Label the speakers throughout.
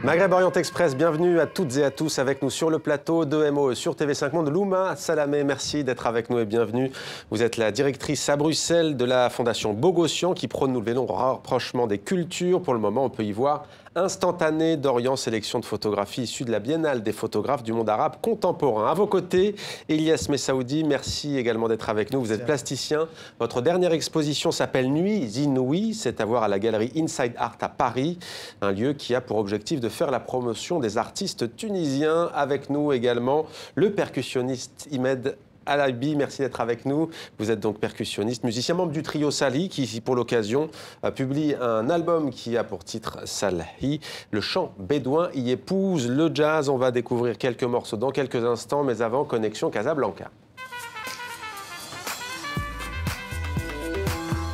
Speaker 1: Maghreb Orient Express, bienvenue à toutes et à tous avec nous sur le plateau de MOE sur TV5 Monde. Louma Salamé, merci d'être avec nous et bienvenue. Vous êtes la directrice à Bruxelles de la Fondation Bogossian qui prône, nous le verrons, le rapprochement des cultures. Pour le moment, on peut y voir Instantané d'Orient, sélection de photographies issues de la Biennale des photographes du monde arabe contemporain. À vos côtés, Elias Messaoudi, merci également d'être avec nous. Vous êtes plasticien. Votre dernière exposition s'appelle Nuits inouïes. C'est à voir à la galerie Inside Art à Paris, un lieu qui a pour objectif de faire la promotion des artistes tunisiens. Avec nous également le percussionniste Imed Alabi, merci d'être avec nous. Vous êtes donc percussionniste, musicien, membre du trio Sali, qui ici pour l'occasion publie un album qui a pour titre Salhi. Le chant bédouin y épouse le jazz. On va découvrir quelques morceaux dans quelques instants, mais avant, connexion Casablanca.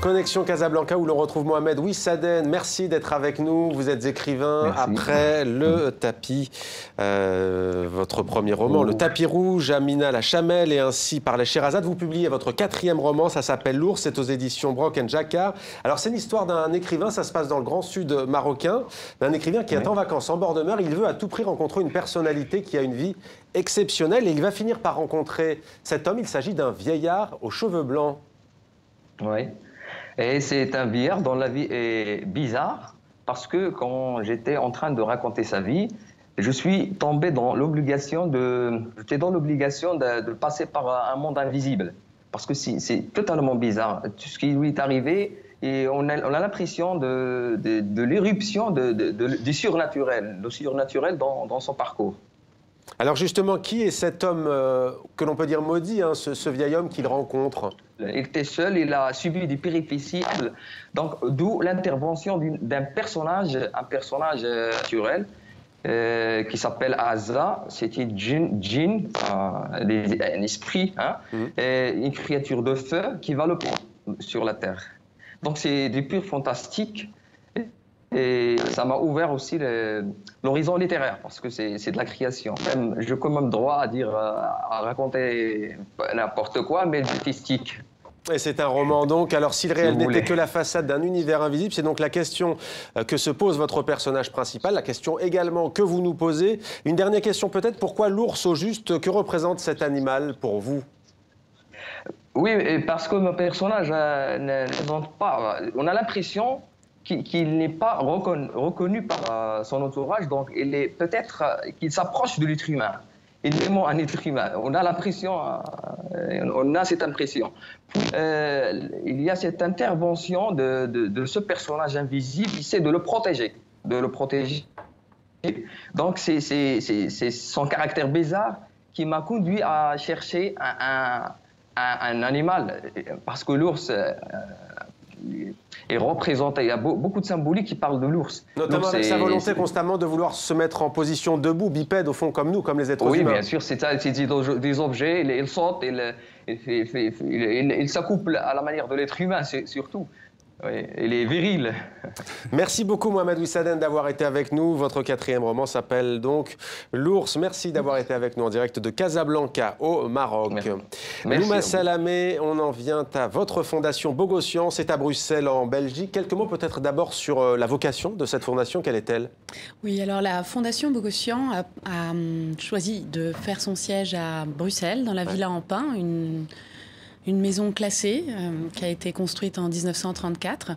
Speaker 1: Connexion Casablanca où l'on retrouve Mohamed Wissaden. Merci d'être avec nous. Vous êtes écrivain. Merci. Après Le Tapis, votre premier roman, Le Tapis Rouge, Amina la Chamelle et ainsi par les Sherazade. Vous publiez votre 4e roman, ça s'appelle L'Ours, c'est aux éditions Brock & Jacquard. Alors c'est l'histoire d'un écrivain, ça se passe dans le grand sud marocain, d'un écrivain qui est en vacances en bord de mer. Il veut à tout prix rencontrer une personnalité qui a une vie exceptionnelle et il va finir par rencontrer cet homme. Il s'agit d'un vieillard aux cheveux blancs.
Speaker 2: Oui. Et c'est un vieillard dont la vie est bizarre parce que quand j'étais en train de raconter sa vie, je suis tombé dans l'obligation de passer par un monde invisible. Parce que c'est totalement bizarre. Tout ce qui lui est arrivé, et on a l'impression de l'éruption du surnaturel, le surnaturel dans son parcours.
Speaker 1: Alors justement, qui est cet homme que l'on peut dire maudit, hein, ce vieil homme qu'il rencontre?
Speaker 2: Il était seul, il a subi des péripéties, donc d'où l'intervention d'un personnage, naturel qui s'appelle Azra. C'était un esprit, hein, une créature de feu qui va le prendre sur la terre. Donc c'est du pur fantastique. Et ça m'a ouvert aussi l'horizon littéraire, parce que c'est de la création. J'ai quand même droit à raconter n'importe quoi, mais artistique.
Speaker 1: Et c'est un roman donc. Alors si le réel n'était que la façade d'un univers invisible, c'est donc la question que se pose votre personnage principal, la question également que vous nous posez. Une dernière question peut-être, pourquoi l'ours au juste? Que représente cet animal pour vous?
Speaker 2: Oui, parce que mon personnage ne présente pas. On a l'impression qu'il n'est pas reconnu par son entourage, donc il est peut-être qu'il s'approche de l'être humain. Il est vraiment un être humain. On a l'impression, on a cette impression. Puis, il y a cette intervention de ce personnage invisible qui essaie de le protéger, Donc c'est son caractère bizarre qui m'a conduit à chercher un animal, parce que l'ours est représenté. Il y a beaucoup de symboliques qui parlent de l'ours.
Speaker 1: Notamment avec sa volonté constamment de vouloir se mettre en position debout, bipède au fond comme nous, comme les êtres humains.
Speaker 2: Oui, bien sûr, c'est des objets, il saute, il s'accouple à la manière de l'être humain, surtout. Oui, il est viril.
Speaker 1: Merci beaucoup Mohamed Wissaden d'avoir été avec nous. Votre 4e roman s'appelle donc L'Ours. Merci d'avoir été avec nous en direct de Casablanca au Maroc.
Speaker 2: Merci.
Speaker 1: Louma Salamé, on en vient à votre fondation Bogossian, c'est à Bruxelles en Belgique. Quelques mots peut-être d'abord sur la vocation de cette fondation, quelle est-elle?
Speaker 3: Oui, alors la fondation Bogossian a choisi de faire son siège à Bruxelles, dans la Villa en Pin, une maison classée qui a été construite en 1934.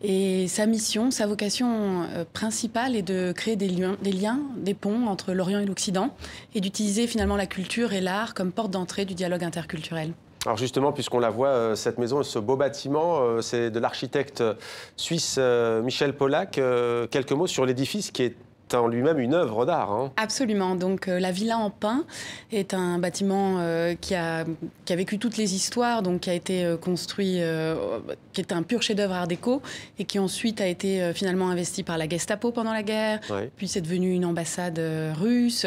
Speaker 3: Et sa mission, sa vocation principale est de créer des liens, des ponts entre l'Orient et l'Occident et d'utiliser finalement la culture et l'art comme porte d'entrée du dialogue interculturel.
Speaker 1: Alors justement, puisqu'on la voit, cette maison, ce beau bâtiment, c'est de l'architecte suisse Michel Pollack. Quelques mots sur l'édifice qui est en lui-même une œuvre d'art. Hein.
Speaker 3: Absolument. Donc la Villa en Pin est un bâtiment qui a vécu toutes les histoires, donc qui a été construit, qui est un pur chef-d'œuvre art déco et qui ensuite a été finalement investi par la Gestapo pendant la guerre, puis c'est devenu une ambassade russe.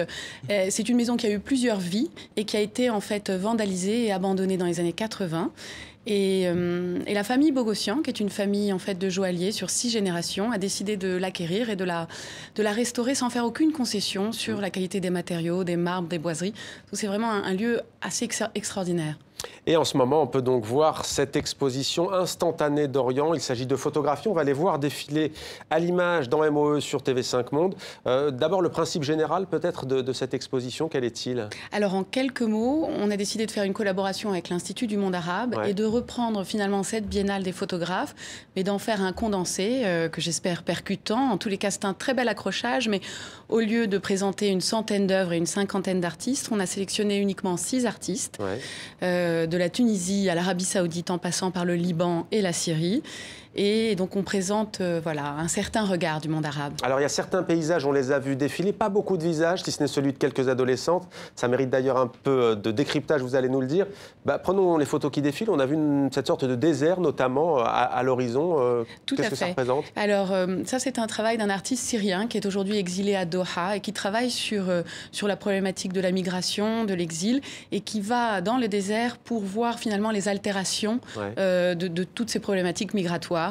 Speaker 3: C'est une maison qui a eu plusieurs vies et qui a été en fait vandalisée et abandonnée dans les années 80. Et la famille Bogossian, qui est une famille en fait de joailliers sur 6 générations, a décidé de l'acquérir et de la restaurer sans faire aucune concession sur la qualité des matériaux, des marbres, des boiseries. Donc c'est vraiment un lieu assez extraordinaire.
Speaker 1: Et en ce moment, on peut donc voir cette exposition instantanée d'Orient. Il s'agit de photographies. On va les voir défiler à l'image dans MOE sur TV5 Monde. D'abord, le principe général peut-être de cette exposition, quel est-il?
Speaker 3: Alors, en quelques mots, on a décidé de faire une collaboration avec l'Institut du monde arabe et de reprendre finalement cette biennale des photographes, mais d'en faire un condensé que j'espère percutant. En tous les cas, c'est un très bel accrochage, mais au lieu de présenter une centaine d'œuvres et une cinquantaine d'artistes, on a sélectionné uniquement 6 artistes. De la Tunisie à l'Arabie Saoudite en passant par le Liban et la Syrie. Et donc on présente voilà, un certain regard du monde arabe.
Speaker 1: Alors il y a certains paysages, on les a vus défiler, pas beaucoup de visages, si ce n'est celui de quelques adolescentes. Ça mérite d'ailleurs un peu de décryptage, vous allez nous le dire. Prenons les photos qui défilent, on a vu cette sorte de désert notamment à l'horizon. Qu'est-ce que ça représente?
Speaker 3: Alors ça c'est un travail d'un artiste syrien qui est aujourd'hui exilé à Doha et qui travaille sur la problématique de la migration, de l'exil et qui va dans le désert pour voir finalement les altérations de toutes ces problématiques migratoires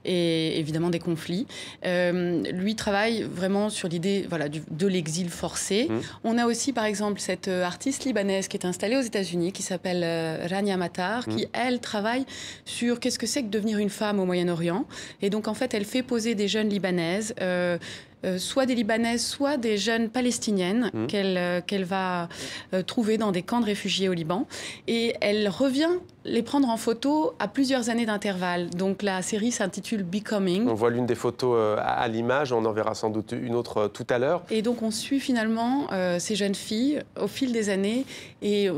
Speaker 3: et évidemment des conflits. Lui travaille vraiment sur l'idée de l'exil forcé. On a aussi par exemple cette artiste libanaise qui est installée aux États-Unis qui s'appelle Rania Matar qui elle travaille sur qu'est-ce que c'est que devenir une femme au Moyen-Orient et donc en fait elle fait poser des jeunes libanaises soit des Libanaises, soit des jeunes palestiniennes qu'elle va trouver dans des camps de réfugiés au Liban. Et elle revient les prendre en photo à plusieurs années d'intervalle. Donc la série s'intitule Becoming.
Speaker 1: On voit l'une des photos à l'image, on en verra sans doute une autre tout à l'heure.
Speaker 3: Et donc on suit finalement ces jeunes filles au fil des années. Et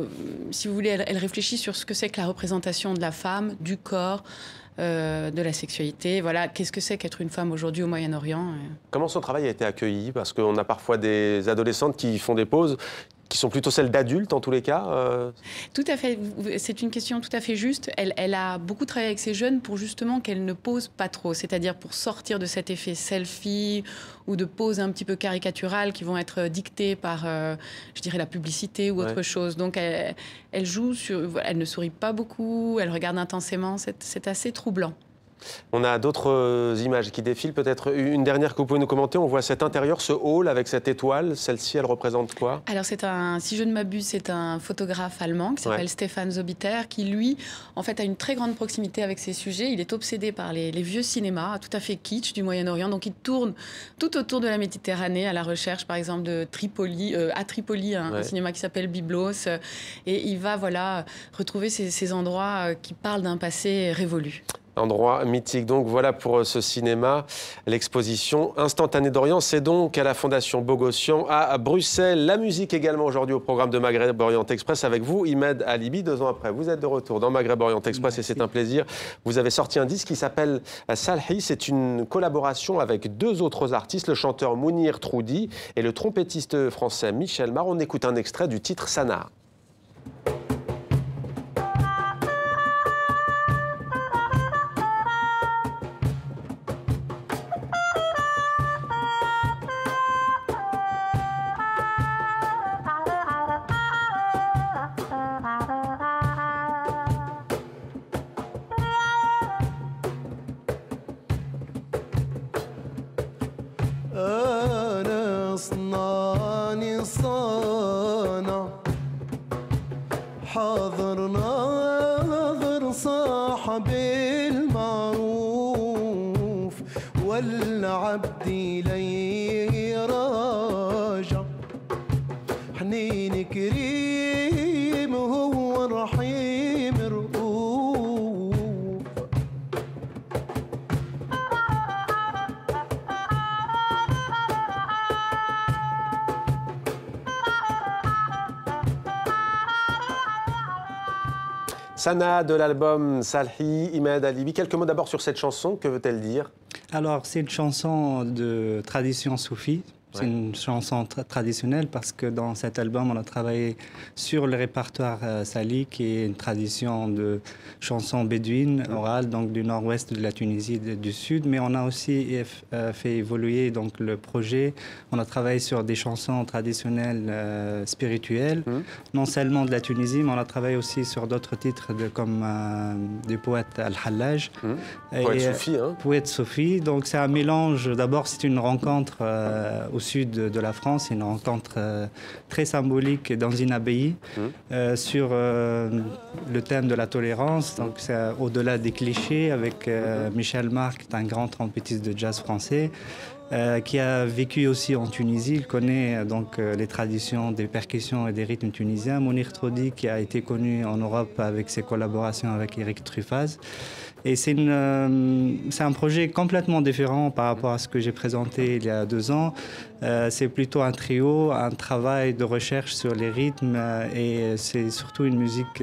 Speaker 3: si vous voulez, elle réfléchit sur ce que c'est que la représentation de la femme, du corps, de la sexualité. Voilà, qu'est-ce que c'est qu'être une femme aujourd'hui au Moyen-Orient?
Speaker 1: Comment son travail a été accueilli? Parce qu'on a parfois des adolescentes qui font des pauses qui sont plutôt celles d'adultes en tous les cas.
Speaker 3: Tout à fait, c'est une question tout à fait juste. Elle a beaucoup travaillé avec ces jeunes pour justement qu'elles ne posent pas trop, c'est-à-dire pour sortir de cet effet selfie ou de poses un petit peu caricaturales qui vont être dictées par, je dirais, la publicité ou autre chose. Donc elle joue sur, elle ne sourit pas beaucoup, elle regarde intensément, c'est assez troublant. On
Speaker 1: a d'autres images qui défilent. Peut-être une dernière que vous pouvez nous commenter. On voit cet intérieur, ce hall avec cette étoile. Celle-ci, elle représente quoi? Alors,
Speaker 3: si je ne m'abuse, c'est un photographe allemand qui s'appelle Stefan Zobiter, qui, lui, en fait, a une très grande proximité avec ces sujets. Il est obsédé par les vieux cinémas, tout à fait kitsch du Moyen-Orient. Donc, il tourne tout autour de la Méditerranée à la recherche, par exemple, de Tripoli, à Tripoli, un cinéma qui s'appelle Byblos. Et il va, retrouver ces endroits qui parlent d'un passé révolu.
Speaker 1: Endroit mythique. Donc voilà pour ce cinéma. L'exposition Instantanée d'Orient, c'est donc à la Fondation Bogossian à Bruxelles. La musique également aujourd'hui au programme de Maghreb Orient Express avec vous, Imed Alibi. 2 ans après, vous êtes de retour dans Maghreb Orient Express. Merci. Et c'est un plaisir. Vous avez sorti un disque qui s'appelle Salhi. C'est une collaboration avec 2 autres artistes, le chanteur Mounir Troudi et le trompettiste français Michel Mar. On écoute un extrait du titre Sana.
Speaker 4: حاضر ناظر صاحب المعروف والعبد لي راجع حنين كريم هو رحيم رؤوف
Speaker 1: Sana de l'album Salhi, Imed Alibi. Quelques mots d'abord sur cette chanson, que veut-elle dire?
Speaker 5: Alors, c'est une chanson de tradition soufie. C'est une chanson traditionnelle parce que dans cet album, on a travaillé sur le répertoire Salhi, qui est une tradition de chansons bédouines, orales, donc du nord-ouest de la Tunisie et du sud. Mais on a aussi fait évoluer donc, le projet. On a travaillé sur des chansons traditionnelles spirituelles, non seulement de la Tunisie, mais on a travaillé aussi sur d'autres titres comme du poète Al-Hallaj.
Speaker 1: Poète soufi, hein?
Speaker 5: Poète soufi. Donc c'est un mélange. D'abord, c'est une rencontre au sud de la France, une rencontre très symbolique dans une abbaye sur le thème de la tolérance. Donc c'est au-delà des clichés avec Michel Marc, un grand trompettiste de jazz français. Qui a vécu aussi en Tunisie. Il connaît donc les traditions des percussions et des rythmes tunisiens. Mounir Trodi, qui a été connu en Europe avec ses collaborations avec Eric Truffaz. Et c'est un projet complètement différent par rapport à ce que j'ai présenté il y a 2 ans. C'est plutôt un trio, un travail de recherche sur les rythmes et c'est surtout une musique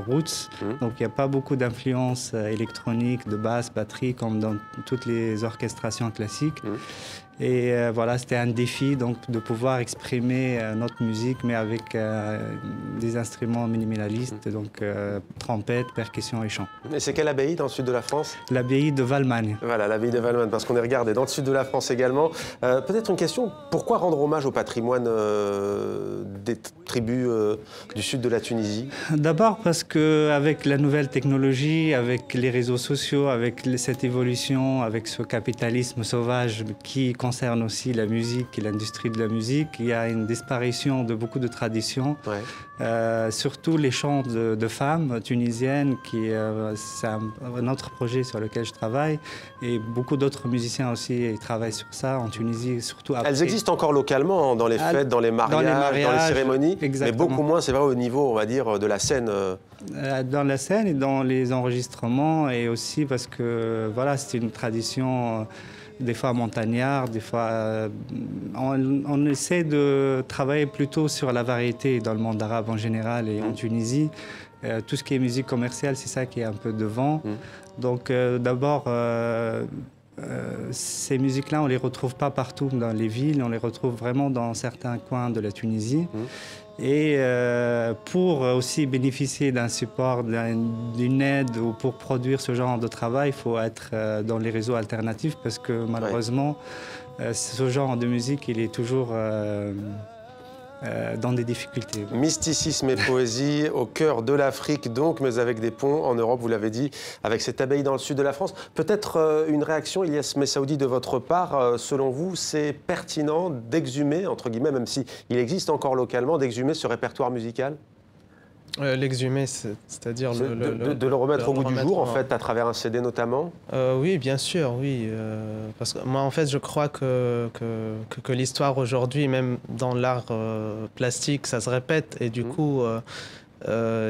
Speaker 5: roots. Donc il n'y a pas beaucoup d'influences électroniques, de basse, batterie, comme dans toutes les orchestrations classiques. Et voilà, c'était un défi donc, de pouvoir exprimer notre musique, mais avec des instruments minimalistes, donc trompette, percussion et chant.
Speaker 1: Et c'est quelle abbaye dans le sud de la France?
Speaker 5: L'abbaye de Valmagne.
Speaker 1: Voilà, l'abbaye de Valmagne, parce qu'on est regardé dans le sud de la France également. Peut-être une question, pourquoi rendre hommage au patrimoine des tribus du sud de la Tunisie?
Speaker 5: D'abord parce qu'avec la nouvelle technologie, avec les réseaux sociaux, avec cette évolution, avec ce capitalisme sauvage qui concerne aussi la musique et l'industrie de la musique, il y a une disparition de beaucoup de traditions, surtout les chants de femmes tunisiennes, c'est un autre projet sur lequel je travaille, et beaucoup d'autres musiciens aussi travaillent sur ça en Tunisie, surtout après.
Speaker 1: Elles existent encore localement, dans les fêtes, dans les mariages, dans les cérémonies,
Speaker 5: exactement.
Speaker 1: Mais beaucoup moins, c'est vrai, au niveau, on va dire, de la scène.
Speaker 5: Dans la scène et dans les enregistrements, et aussi parce que voilà, c'est une tradition des fois montagnard, des fois on essaie de travailler plutôt sur la variété dans le monde arabe en général et en Tunisie. Tout ce qui est musique commerciale, c'est ça qui est un peu devant. Donc d'abord, ces musiques-là, on ne les retrouve pas partout dans les villes, on les retrouve vraiment dans certains coins de la Tunisie. Et pour aussi bénéficier d'un support, d'une aide ou pour produire ce genre de travail, il faut être dans les réseaux alternatifs parce que malheureusement, ce genre de musique, il est toujours dans des difficultés.
Speaker 1: Mysticisme et poésie au cœur de l'Afrique donc, mais avec des ponts en Europe, vous l'avez dit, avec cette abbaye dans le sud de la France. Peut-être une réaction, Ilyes Messaoudi, de votre part. Selon vous, c'est pertinent d'exhumer, entre guillemets, même s'il existe encore localement, d'exhumer ce répertoire musical?
Speaker 6: L'exhumer, c'est-à-dire
Speaker 1: de le remettre au goût du jour, en fait, à travers un CD notamment?
Speaker 6: Oui, bien sûr, oui. Parce que moi, en fait, je crois que l'histoire aujourd'hui, même dans l'art plastique, ça se répète. Et du coup,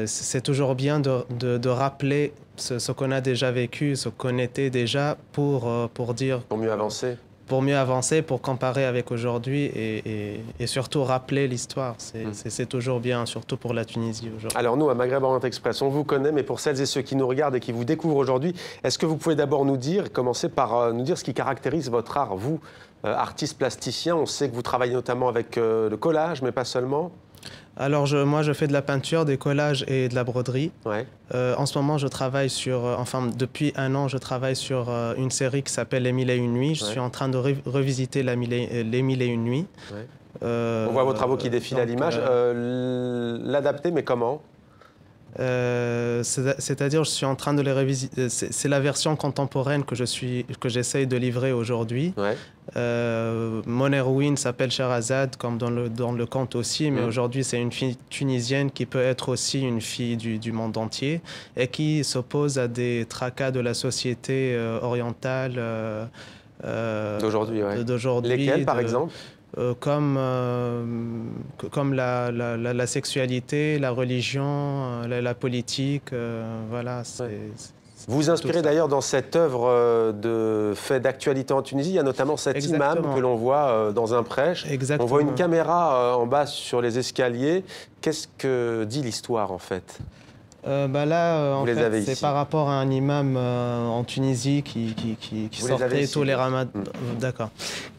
Speaker 6: c'est toujours bien de rappeler ce qu'on a déjà vécu, ce qu'on était déjà pour dire...
Speaker 1: Pour mieux avancer.
Speaker 6: Pour mieux avancer, pour comparer avec aujourd'hui et surtout rappeler l'histoire. C'est toujours bien, surtout pour la Tunisie aujourd'hui.
Speaker 1: Alors nous, à Maghreb Orient Express, on vous connaît, mais pour celles et ceux qui nous regardent et qui vous découvrent aujourd'hui, est-ce que vous pouvez d'abord nous dire, commencer par nous dire ce qui caractérise votre art, vous, artiste plasticien? On sait que vous travaillez notamment avec le collage, mais pas seulement.
Speaker 6: Alors moi je fais de la peinture, des collages et de la broderie. En ce moment je travaille sur, depuis 1 an je travaille sur une série qui s'appelle Les 1001 nuits. Je suis en train de revisiter Les 1001 nuits.
Speaker 1: On voit vos travaux qui défilent à l'image. L'adapter, mais comment?
Speaker 6: C'est-à-dire je suis en train de les révisiter. C'est la version contemporaine que j'essaye de livrer aujourd'hui. Mon héroïne s'appelle Sherazade, comme dans le conte aussi, mais aujourd'hui c'est une fille tunisienne qui peut être aussi une fille du monde entier et qui s'oppose à des tracas de la société orientale
Speaker 1: d'aujourd'hui. Lesquels, par exemple?
Speaker 6: Comme la sexualité, la religion, la politique, voilà.
Speaker 1: Vous vous inspirez d'ailleurs dans cette œuvre de fait d'actualité en Tunisie. Il y a notamment cet imam que l'on voit dans un prêche. On voit une caméra en bas sur les escaliers. Qu'est-ce que dit l'histoire en fait?
Speaker 6: Là, en fait, c'est par rapport à un imam en Tunisie qui sortait tous les ramadans. D'accord.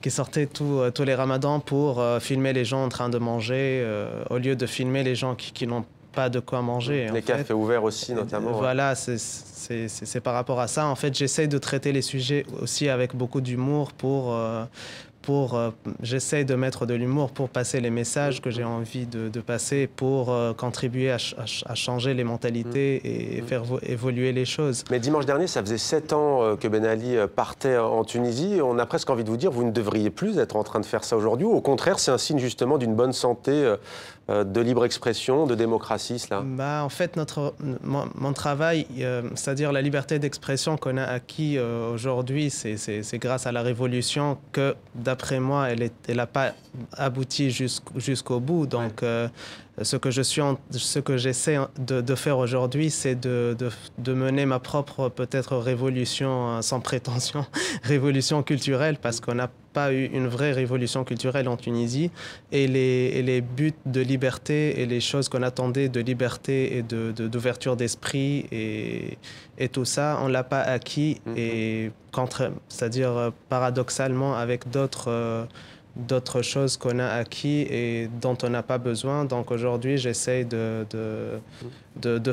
Speaker 6: Qui sortait tous les ramadans pour filmer les gens en train de manger, au lieu de filmer les gens qui n'ont pas de quoi manger.
Speaker 1: Les cafés ouverts aussi, notamment.
Speaker 6: Voilà, c'est c'est par rapport à ça. En fait, j'essaie de traiter les sujets aussi avec beaucoup d'humour j'essaie de mettre de l'humour pour passer les messages que j'ai envie de passer, pour contribuer à changer les mentalités et faire évoluer les choses.
Speaker 1: Mais dimanche dernier, ça faisait 7 ans que Ben Ali partait en Tunisie. On a presque envie de vous dire, vous ne devriez plus être en train de faire ça aujourd'hui. Au contraire, c'est un signe justement d'une bonne santé de libre expression, de démocratie, cela.
Speaker 6: En fait, mon travail, c'est-à-dire la liberté d'expression qu'on a acquis aujourd'hui, c'est grâce à la révolution que, d'après moi, elle n'a pas abouti jusqu'au bout. Donc, ce que j'essaie de faire aujourd'hui, c'est de mener ma propre, peut-être, révolution, sans prétention, révolution culturelle, parce qu'on n'a pas eu une vraie révolution culturelle en Tunisie. Et les buts de liberté et les choses qu'on attendait de liberté et d'ouverture d'esprit et tout ça, on ne l'a pas acquis. Et c'est-à-dire, paradoxalement, avec d'autres choses qu'on a acquis et dont on n'a pas besoin. Donc aujourd'hui, j'essaie de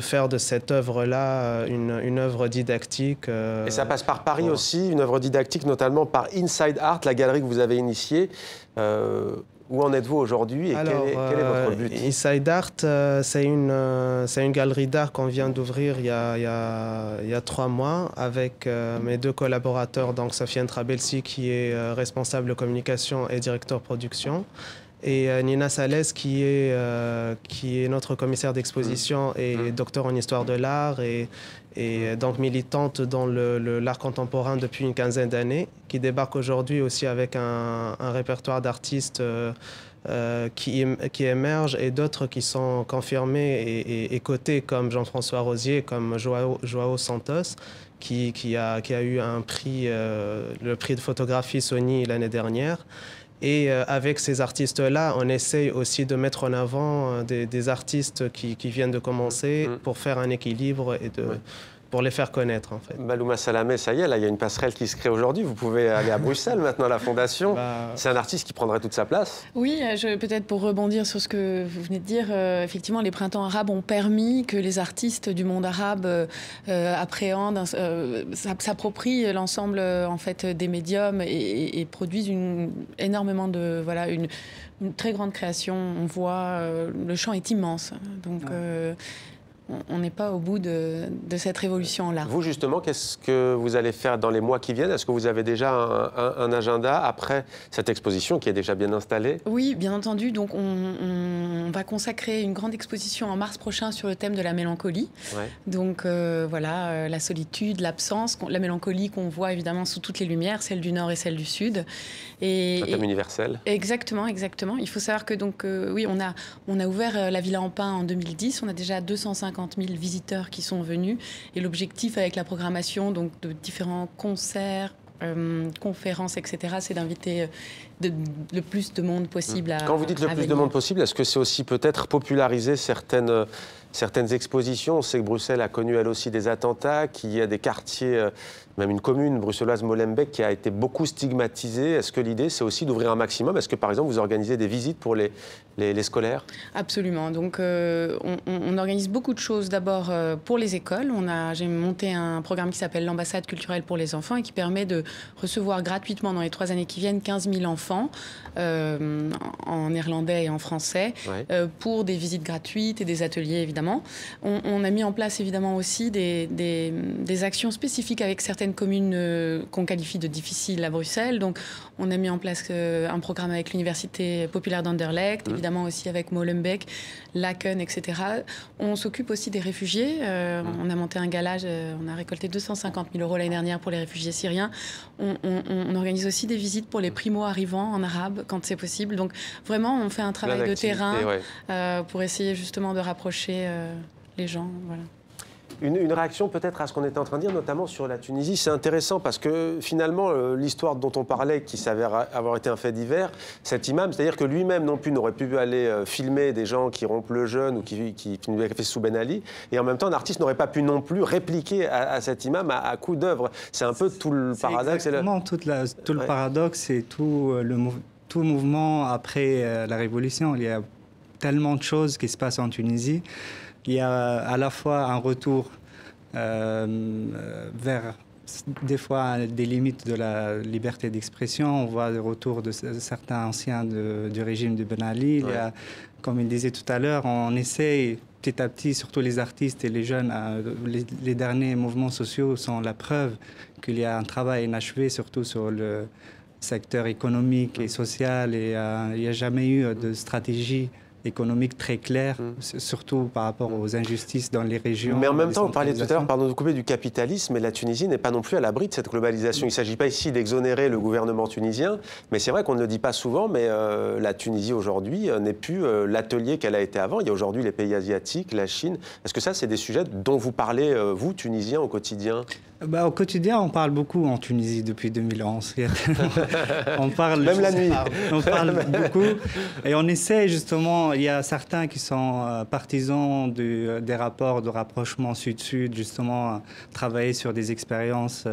Speaker 6: faire de cette œuvre-là une œuvre didactique.
Speaker 1: Et ça passe par Paris aussi, une œuvre didactique, notamment par Inside Art, la galerie que vous avez initiée. Où en êtes-vous aujourd'hui et quel est votre but?
Speaker 6: Inside Art, c'est une galerie d'art qu'on vient d'ouvrir il y a 3 mois avec mes 2 collaborateurs, donc Sofiane Trabelsi qui est responsable de communication et directeur production, et Nina Salès qui est notre commissaire d'exposition et docteur en histoire de l'art et donc militante dans l'art contemporain depuis une 15aine d'années, qui débarque aujourd'hui aussi avec un répertoire d'artistes qui émergent et d'autres qui sont confirmés et cotés, comme Jean-François Rosier, comme Joao Santos, qui a eu un prix, le prix de photographie Sony l'année dernière. Et avec ces artistes-là, on essaye aussi de mettre en avant des artistes qui viennent de commencer pour faire un équilibre et pour les faire connaître, en fait.
Speaker 1: Malouma Salamé, ça y est, là, il y a une passerelle qui se crée aujourd'hui. Vous pouvez aller à Bruxelles maintenant, à la Fondation. C'est un artiste qui prendrait toute sa place.
Speaker 3: Oui, peut-être pour rebondir sur ce que vous venez de dire, effectivement, les printemps arabes ont permis que les artistes du monde arabe appréhendent, s'approprient l'ensemble en fait, des médiums et produisent énormément de... Voilà, une très grande création. On voit, le champ est immense. Donc... on n'est pas au bout de cette révolution-là.
Speaker 1: Vous, justement, qu'est-ce que vous allez faire dans les mois qui viennent? Est-ce que vous avez déjà un agenda après cette exposition qui est déjà bien installée? Oui,
Speaker 3: bien entendu. Donc, on va consacrer une grande exposition en mars prochain sur le thème de la mélancolie. Ouais. Donc, voilà, la solitude, l'absence, la mélancolie qu'on voit évidemment sous toutes les lumières, celle du Nord et celle du Sud. Un thème universel. Exactement, exactement. Il faut savoir que, donc, oui, on a ouvert la Villa en Pin en 2010. On a déjà 250 000 visiteurs qui sont venus. Et l'objectif avec la programmation donc, de différents concerts, conférences, etc., c'est d'inviter le plus de monde possible à venir. Quand vous dites le plus de monde possible, est-ce que c'est aussi peut-être populariser certaines expositions? On sait que Bruxelles a connu elle aussi des attentats, qu'il y a des quartiers, même une commune bruxelloise, Molenbeek, qui a été beaucoup stigmatisée. Est-ce que l'idée, c'est aussi d'ouvrir un maximum? Est-ce que, par exemple, vous organisez des visites pour les scolaires? Absolument. Donc, on organise beaucoup de choses. D'abord, pour les écoles. J'ai monté un programme qui s'appelle l'ambassade culturelle pour les enfants et qui permet de recevoir gratuitement dans les 3 années qui viennent 15 000 enfants en néerlandais et en français pour des visites gratuites et des ateliers, évidemment. On a mis en place, évidemment, aussi des actions spécifiques avec certaines communes qu'on qualifie de difficiles à Bruxelles. Donc, on a mis en place un programme avec l'Université populaire d'Anderlecht, évidemment aussi avec Molenbeek, Laken, etc. On s'occupe aussi des réfugiés. On a monté un gala, on a récolté 250 000 € l'année dernière pour les réfugiés syriens. On organise aussi des visites pour les primo-arrivants en arabe, quand c'est possible. Donc, vraiment, on fait un travail de terrain pour essayer justement de rapprocher les gens. Voilà. Une réaction peut-être à ce qu'on était en train de dire, notamment sur la Tunisie. C'est intéressant parce que finalement, l'histoire dont on parlait, qui s'avère avoir été un fait divers, cet imam, c'est-à-dire que lui-même non plus n'aurait pu aller filmer des gens qui rompent le jeûne ou qui fait sous Ben Ali, et en même temps, un artiste n'aurait pas pu non plus répliquer à cet imam à coup d'œuvre. C'est un peu tout le paradoxe.
Speaker 5: Exactement, tout le paradoxe et tout le mouvement après la Révolution. Il y a tellement de choses qui se passent en Tunisie. Il y a à la fois un retour vers des fois des limites de la liberté d'expression. On voit le retour de certains anciens du régime de Ben Ali. Il y a, comme il disait tout à l'heure, on essaie petit à petit, surtout les artistes et les jeunes, les derniers mouvements sociaux sont la preuve qu'il y a un travail inachevé, surtout sur le secteur économique et social. Et il n'y a jamais eu de stratégie économique très claire, surtout par rapport aux injustices dans les régions.
Speaker 1: Mais en même temps, on parlait tout à l'heure, pardon de couper, du capitalisme, et la Tunisie n'est pas non plus à l'abri de cette globalisation. Il ne s'agit pas ici d'exonérer le gouvernement tunisien, mais c'est vrai qu'on ne le dit pas souvent, mais la Tunisie aujourd'hui n'est plus l'atelier qu'elle a été avant. Il y a aujourd'hui les pays asiatiques, la Chine. Est-ce que ça, c'est des sujets dont vous parlez, vous, Tunisiens, au quotidien ?
Speaker 5: Au quotidien, on parle beaucoup en Tunisie depuis 2011. On parle,
Speaker 1: même la nuit.
Speaker 5: On parle beaucoup. Et on essaie justement, il y a certains qui sont partisans des rapports de rapprochement sud-sud, justement, travailler sur des expériences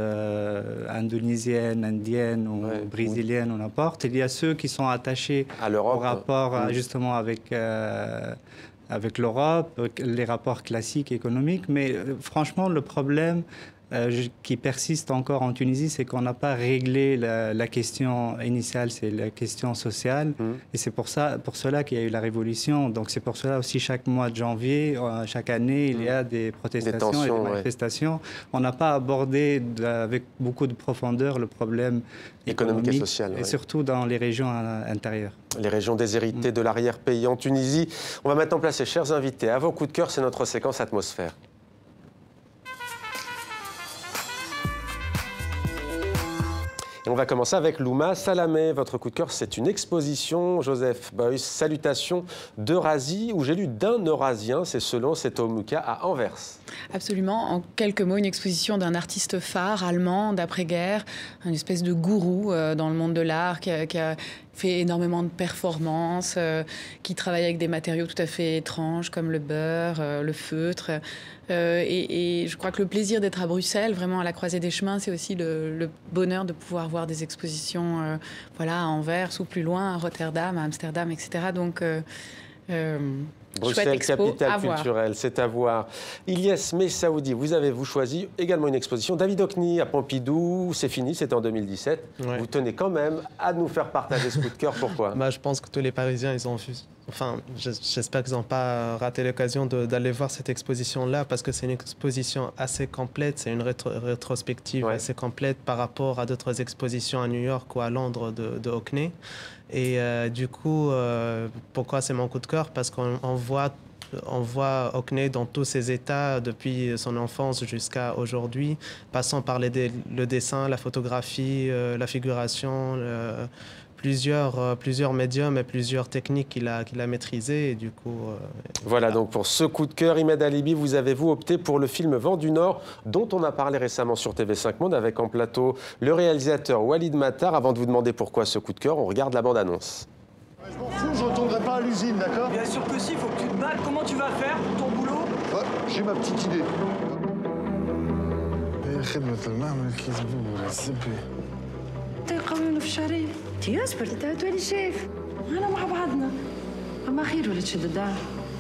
Speaker 5: indonésiennes, indiennes ou brésiliennes ou n'importe. Il y a ceux qui sont attachés au rapport justement avec l'Europe, les rapports classiques économiques. Mais franchement, le problème qui persiste encore en Tunisie, c'est qu'on n'a pas réglé la question initiale, c'est la question sociale. Et c'est pour cela qu'il y a eu la révolution. Donc c'est pour cela aussi, chaque mois de janvier, chaque année, il y a des protestations et des manifestations. On n'a pas abordé avec beaucoup de profondeur le problème économique et social. Et surtout dans les régions intérieures.
Speaker 1: Les régions déshéritées de l'arrière-pays en Tunisie. On va maintenant placer, chers invités, à vos coups de cœur, c'est notre séquence atmosphère. Et on va commencer avec Louma Salamé. Votre coup de cœur, c'est une exposition, Joseph Beuys, Salutations d'Eurasie, où j'ai lu d'un Eurasien, c'est selon Setomuka à Anvers.
Speaker 3: Absolument. En quelques mots, une exposition d'un artiste phare allemand d'après-guerre, une espèce de gourou dans le monde de l'art qui a fait énormément de performances, qui travaille avec des matériaux tout à fait étranges comme le beurre, le feutre. Et je crois que le plaisir d'être à Bruxelles, vraiment à la croisée des chemins, c'est aussi le bonheur de pouvoir voir des expositions à Anvers ou plus loin, à Rotterdam, à Amsterdam, etc. Donc,
Speaker 1: Bruxelles, capitale culturelle, c'est à voir. Ilyes Messaoudi, vous avez choisi également une exposition. David Hockney à Pompidou, c'est fini, c'était en 2017. Ouais. Vous tenez quand même à nous faire partager ce coup de cœur, pourquoi ?
Speaker 6: Je pense que tous les Parisiens, ils ont vu. Enfin, j'espère qu'ils n'ont pas raté l'occasion d'aller voir cette exposition-là, parce que c'est une exposition assez complète, c'est une rétrospective assez complète par rapport à d'autres expositions à New York ou à Londres de Hockney. Et du coup, pourquoi c'est mon coup de cœur ? Parce qu'on voit Hockney dans tous ses états, depuis son enfance jusqu'à aujourd'hui, passant par le dessin, la photographie, la figuration, plusieurs médiums et plusieurs techniques qu'il a maîtrisées. Et du coup,
Speaker 1: voilà, donc pour ce coup de cœur, Imed Alibi, vous avez opté pour le film Vent du Nord, dont on a parlé récemment sur TV5 Monde, avec en plateau le réalisateur Walid Matar. Avant de vous demander pourquoi ce coup de cœur, on regarde la bande-annonce.
Speaker 7: Je m'en fous, je ne retournerai pas à l'usine, d'accord ?
Speaker 8: Bien sûr que si, il faut que tu te battes. Comment tu vas faire ton boulot ?
Speaker 7: J'ai ma petite idée.
Speaker 9: قانون في الشهرية يصبر تولي شايف أنا مع بعضنا أما خير ولا تشد الدار.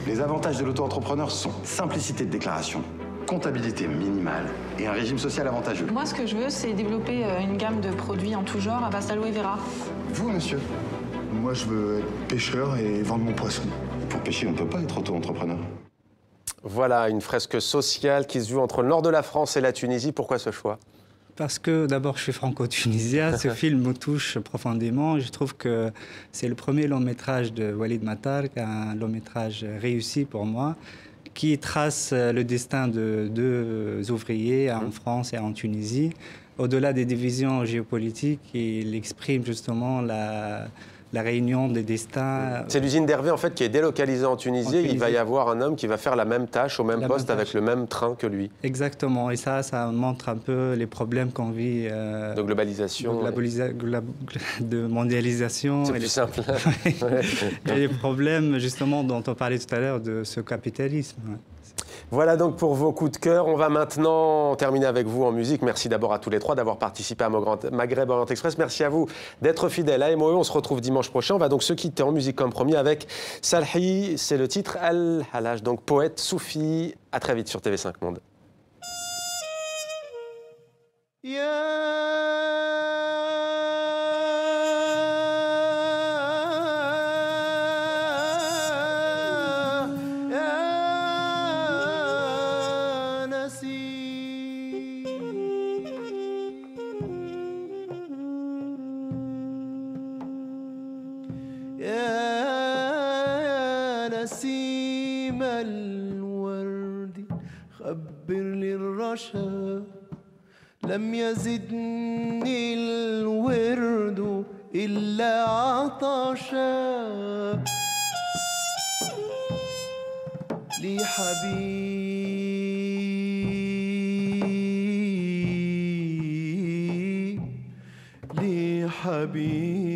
Speaker 10: Les avantages de l'auto-entrepreneur sont simplicité de déclaration, comptabilité minimale et un régime social avantageux.
Speaker 11: Moi, ce que je veux, c'est développer une gamme de produits en tout genre à base d'aloe vera.
Speaker 7: Vous, monsieur ? Moi, je veux être pêcheur et vendre mon poisson.
Speaker 10: Pour pêcher, on ne peut pas être auto-entrepreneur.
Speaker 1: Voilà, une fresque sociale qui se joue entre le nord de la France et la Tunisie. Pourquoi ce choix ?
Speaker 5: Parce que d'abord, je suis franco-tunisien. Ce film me touche profondément. Je trouve que c'est le premier long métrage de Walid Matar, un long métrage réussi pour moi, qui trace le destin de deux ouvriers en France et en Tunisie. Au-delà des divisions géopolitiques, il exprime justement la réunion des destins.
Speaker 1: C'est l'usine d'Hervé en fait qui est délocalisée en Tunisie. Il va y avoir un homme qui va faire la même tâche au même poste avec le même train que lui.
Speaker 5: Exactement. Et ça montre un peu les problèmes qu'on vit.
Speaker 1: De globalisation.
Speaker 5: De mondialisation.
Speaker 1: C'est plus simple.
Speaker 5: Et les problèmes justement dont on parlait tout à l'heure de ce capitalisme.
Speaker 1: Voilà donc pour vos coups de cœur. On va maintenant terminer avec vous en musique. Merci d'abord à tous les trois d'avoir participé à Maghreb Orient Express. Merci à vous d'être fidèles à MOE. On se retrouve dimanche prochain. On va donc se quitter en musique comme promis avec Salhi. C'est le titre Al-Halaj, donc poète soufi. À très vite sur TV5 Monde.
Speaker 4: نسيم الورد خبر للرشا لم يزدني الورد إلا عطشا لي حبيب لي حبيب